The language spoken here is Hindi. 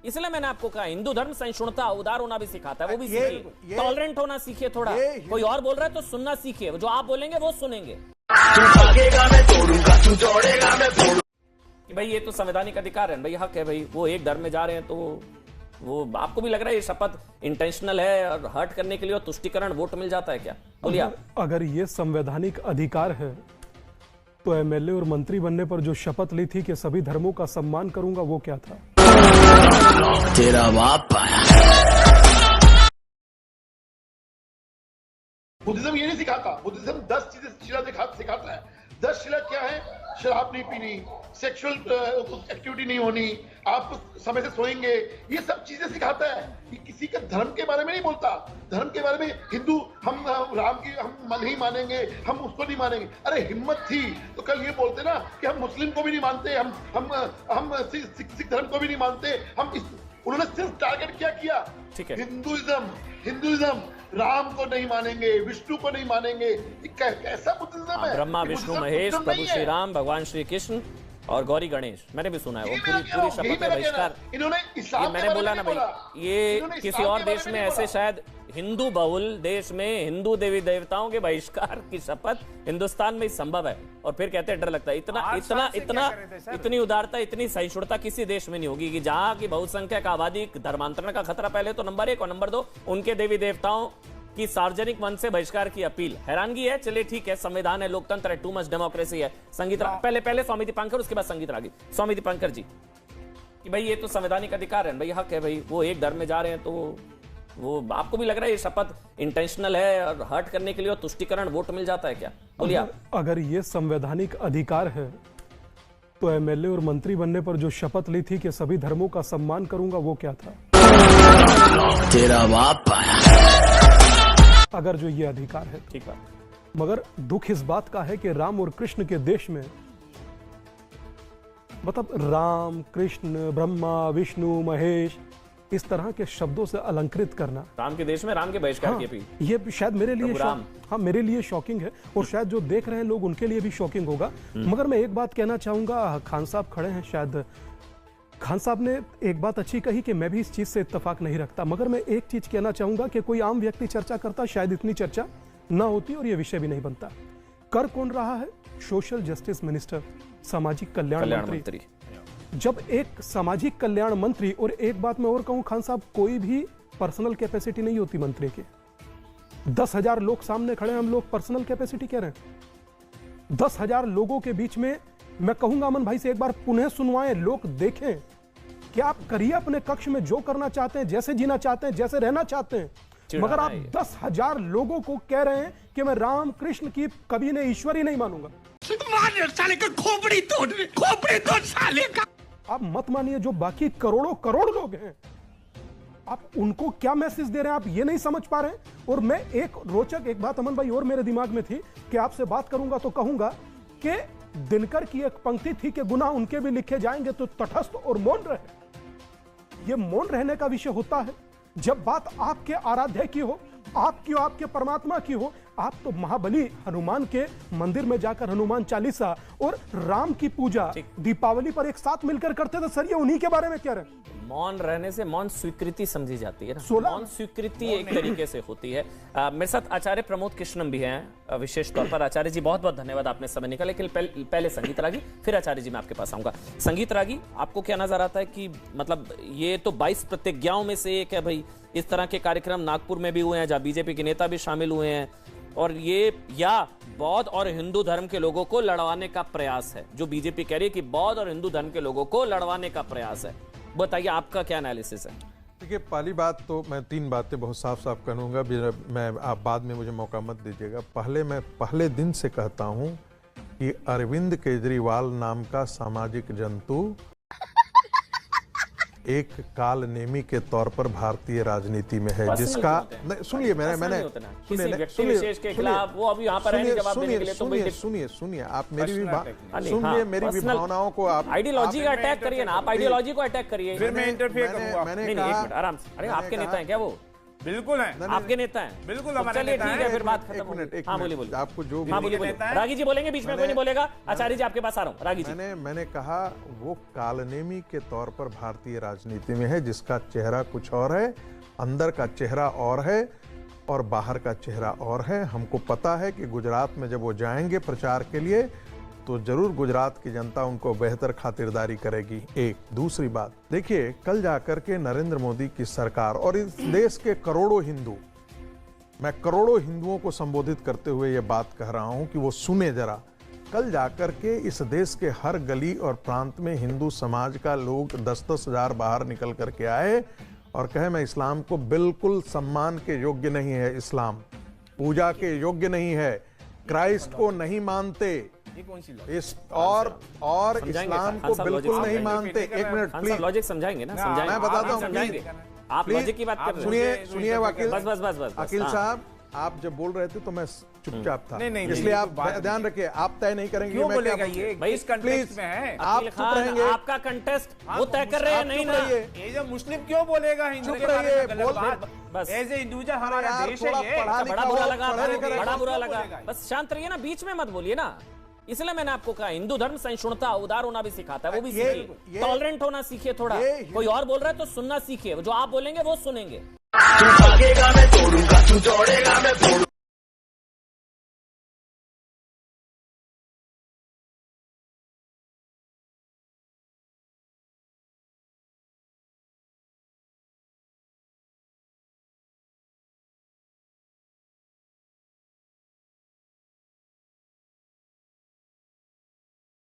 इसलिए मैंने आपको कहा हिंदू धर्म सहिष्णुता, उदार होना भी सिखाता है, वो भी सीखिए, टॉलरेंट होना सीखिए थोड़ा। कोई और बोल रहा है तो सुनना सीखिए, जो आप बोलेंगे वो सुनेंगे। भाई ये तो संवैधानिक अधिकार है भाई, हक है भाई, वो एक धर्म में जा रहे हैं तो वो आपको भी लग रहा है ये शपथ इंटेंशनल है और हर्ट करने के लिए और तुष्टिकरण वोट मिल जाता है क्या? बोलिए आप। अगर ये संवैधानिक अधिकार है तो एमएलए और मंत्री बनने पर जो शपथ ली थी कि सभी धर्मों का सम्मान करूंगा, वो क्या था? तेरा बाप बुद्धिज्म ये नहीं सिखाता। बुद्धिज्म 10 चीजें शिला सिखाता है। 10 शिला क्या है? शराब नहीं पीनी, सेक्सुअल एक्टिविटी नहीं होनी, आप समय से सोएंगे, ये सब चीजें सिखाता है। ये किसी का धर्म के बारे में नहीं बोलता। धर्म के बारे में हिंदू हम राम की हम नहीं मानेंगे, हम उसको नहीं मानेंगे। अरे हिम्मत थी तो कल ये बोलते ना कि हम मुस्लिम को भी नहीं मानते, हम सिख धर्म को भी नहीं मानते। उन्होंने सिर्फ टारगेट क्या किया? ठीक है, हिंदुइज्म, राम को नहीं मानेंगे, विष्णु को नहीं मानेंगे। ये कैसा बुद्धिज्म है? ब्रह्मा विष्णु महेश, प्रभु श्री राम, भगवान श्री कृष्ण और गौरी गणेश, मैंने भी सुना है। वो पूरी शपथ में बहिष्कार, ये मैंने बोला ना भाई, ये किसी और देश में ऐसे शायद हिंदू बहुल देश में हिंदू देवी देवताओं के बहिष्कार की शपथ हिंदुस्तान में संभव है, और फिर कहते हैं डर लगता है। इतनी उदारता, इतनी सहिष्णुता किसी देश में नहीं होगी कि जहां की बहुसंख्यक आबादी धर्मांतरण का खतरा पहले तो नंबर 1 और नंबर 2 उनके देवी देवताओं की सार्वजनिक मन से बहिष्कार की अपील। हैरानगी है, चलिए ठीक है, संविधान है, लोकतंत्र है, टू मच डेमोक्रेसी है। संगीत पहले स्वामी दीपांकर, उसके बाद संगीत रागी। स्वामी दीपांकर जी कि भाई ये तो संवैधानिक अधिकार है भाई, हक है भाई, वो एक धर्म में जा रहे हैं तो वो आपको भी लग रहा है ये शपथ इंटेंशनल है और हर्ट करने के लिए और तुष्टिकरण वोट मिल जाता है क्या? बोलिए आप। अगर ये संवैधानिक अधिकार है तो एमएलए और मंत्री बनने पर जो शपथ ली थी कि सभी धर्मों का सम्मान करूंगा, वो क्या था? तेरा बाप। अगर जो ये अधिकार है, ठीक बात, मगर दुख इस बात का है कि राम और कृष्ण के देश में, मतलब राम, कृष्ण, ब्रह्मा, विष्णु, महेश, इस तरह के शब्दों से अलंकृत करना, राम के देश में राम के बहिष्कार की अपील, ये शायद मेरे लिए मेरे लिए शॉकिंग है, और शायद जो देख रहे हैं लोग उनके लिए भी शॉकिंग होगा। मगर मैं एक बात कहना चाहूंगा, खान साहब खड़े हैं, शायद खान साहब ने एक बात अच्छी कही कि मैं भी इस चीज से इत्तेफाक नहीं रखता, मगर मैं एक चीज कहना चाहूंगा कि कोई आम व्यक्ति चर्चा करता शायद इतनी चर्चा ना होती और ये विषय भी नहीं बनता। कर कौन रहा है? सोशल जस्टिस मिनिस्टर, सामाजिक कल्याण मंत्री। जब एक सामाजिक कल्याण मंत्री, और एक बात मैं और कहूं खान साहब, कोई भी पर्सनल कैपेसिटी नहीं होती मंत्री की। 10,000 लोग सामने खड़े हैं, हम लोग पर्सनल कैपेसिटी कह रहे हैं। 10,000 लोगों के बीच में मैं कहूंगा अमन भाई से एक बार पुनः सुनवाएं, लोग देखें कि आप करिए अपने कक्ष में जो करना चाहते हैं, जैसे जीना चाहते हैं, जैसे रहना चाहते हैं, मगर आप 10,000 लोगों को कह रहे हैं कि मैं राम कृष्ण की कभी ने ईश्वर ही नहीं मानूंगा। साले का खोपड़ी तोड़ साले का। आप मत मानिए, जो बाकी करोड़ों करोड़ लोग हैं, आप उनको क्या मैसेज दे रहे हैं, आप ये नहीं समझ पा रहे हैं। और मैं एक रोचक एक बात अमन भाई और मेरे दिमाग में थी कि आपसे बात करूंगा तो कहूंगा कि दिनकर की एक पंक्ति थी कि गुनाह उनके भी लिखे जाएंगे तो तटस्थ और मौन रहे। ये मौन रहने का विषय होता है जब बात आपके आराध्य की हो, आपकी हो, आपके परमात्मा की हो। आप तो महाबली हनुमान के मंदिर में जाकर हनुमान चालीसा और राम की पूजा दीपावली पर एक साथ मिलकर करते थे। सर ये उन्हीं के बारे में कह रहे हैं। मौन रहने से मौन स्वीकृति समझी जाती है ना, मौन स्वीकृति एक तरीके से होती है। मेरे साथ आचार्य प्रमोद कृष्णम भी हैं विशेष तौर पर। आचार्य जी बहुत बहुत धन्यवाद, आपने समय निकाला। लेकिन पहले संगीत रागी, फिर आचार्य जी मैं आपके पास आऊंगा। संगीत रागी, आपको क्या नजर आता है कि मतलब ये तो 22 प्रतिज्ञाओं में से एक है भाई, इस तरह के कार्यक्रम नागपुर में भी हुए हैं जहां बीजेपी के नेता भी शामिल हुए हैं, और ये या बौद्ध और हिंदू धर्म के लोगों को लड़वाने का प्रयास है, जो बीजेपी कह रही है कि बौद्ध और हिंदू धर्म के लोगों को लड़वाने का प्रयास है। बताइए आपका क्या एनालिसिस है? देखिए, पहली बात तो मैं 3 बातें बहुत साफ साफ कहूँगा, मैं आप बाद में मुझे मौका मत दीजिएगा। मैं पहले दिन से कहता हूँ कि अरविंद केजरीवाल नाम का सामाजिक जंतु एक काल नेमी के तौर पर भारतीय राजनीति में है, जिसका सुनिए सुनिए आप मेरी भी भावनाओं को आप आइडियोलॉजी का अटैक करिए ना, आप आइडियोलॉजी को अटैक करिए। मैंने कहा आराम से, अरे आपके नेता हैं क्या वो? बिल्कुल है, आपके नेता हैं, बिल्कुल तो हमारे चलिए नेता ठीक हैं। है, फिर बात एक खत्म मिनट, होगी। एक हाँ मिनट, बोलिए बोलिए, आपको जो हाँ बोलिए नेता बोलिए, है। रागी जी बोलेंगे, बीच में कोई नहीं बोलेगा। आचार्य जी आपके पास आ रहा हूँ, रागी जी। मैंने कहा वो कालनेमी के तौर पर भारतीय राजनीति में है, जिसका चेहरा कुछ और है, अंदर का चेहरा और है और बाहर का चेहरा और है। हमको पता है कि गुजरात में जब वो जाएंगे प्रचार के लिए तो जरूर गुजरात की जनता उनको बेहतर खातिरदारी करेगी। एक दूसरी बात देखिए, कल जाकर के नरेंद्र मोदी की सरकार और इस देश के करोड़ों हिंदू, मैं करोड़ों हिंदुओं को संबोधित करते हुए ये बात कह रहा हूं कि वो सुने जरा। कल जाकर के इस देश के हर गली और प्रांत में हिंदू समाज का लोग 10-10 हजार बाहर निकल करके आए और कहे मैं इस्लाम को बिल्कुल सम्मान के योग्य नहीं है, इस्लाम पूजा के योग्य नहीं है, क्राइस्ट को नहीं मानते, इस और इस्लाम को बिल्कुल नहीं मानते। एक मिनट प्लीज, लॉजिक समझाएंगे ना, समझाएंगे, मैं बताता हूं, समझाएंगे। आप लॉजिक की बात कर रहे हैं। सुनिए वकील, बस बस बस बस वकील हाँ। साहब, आप जब बोल रहे थे तो मैं चुपचाप था, नहीं, इसलिए आप ध्यान रखिए, आप तय नहीं करेंगे क्यों मैं क्या बोलेगा बोलूं। ये, भाई, किस कंटेक्स्ट में है? आप अकील चुप खान, रहेंगे, आपका कंटेस्ट वो तय कर रहे हैं, नहीं ना। ये जो मुस्लिम क्यों बोलेगा हिंदू चुप के बारे रहिए, में गलत बोल- बात? बस। एज ए इंडिविजुअल हमारा यार, देश है थोड़ा ये। पढ़ा बड़ा बुरा लगा, पढ़े लिखे बड़ा बुरा क्यों लगा, बोलेगा? बस शांत रहिए ना, बीच में मत बोलिए ना। इसलिए मैंने आपको कहा हिंदू धर्म सहिष्णुता, उदार होना भी सिखाता है, वो भी सीखिए, टॉलरेंट होना सीखिए थोड़ा। कोई और बोल रहा है तो सुनना सीखिए, जो आप बोलेंगे वो सुनेंगे।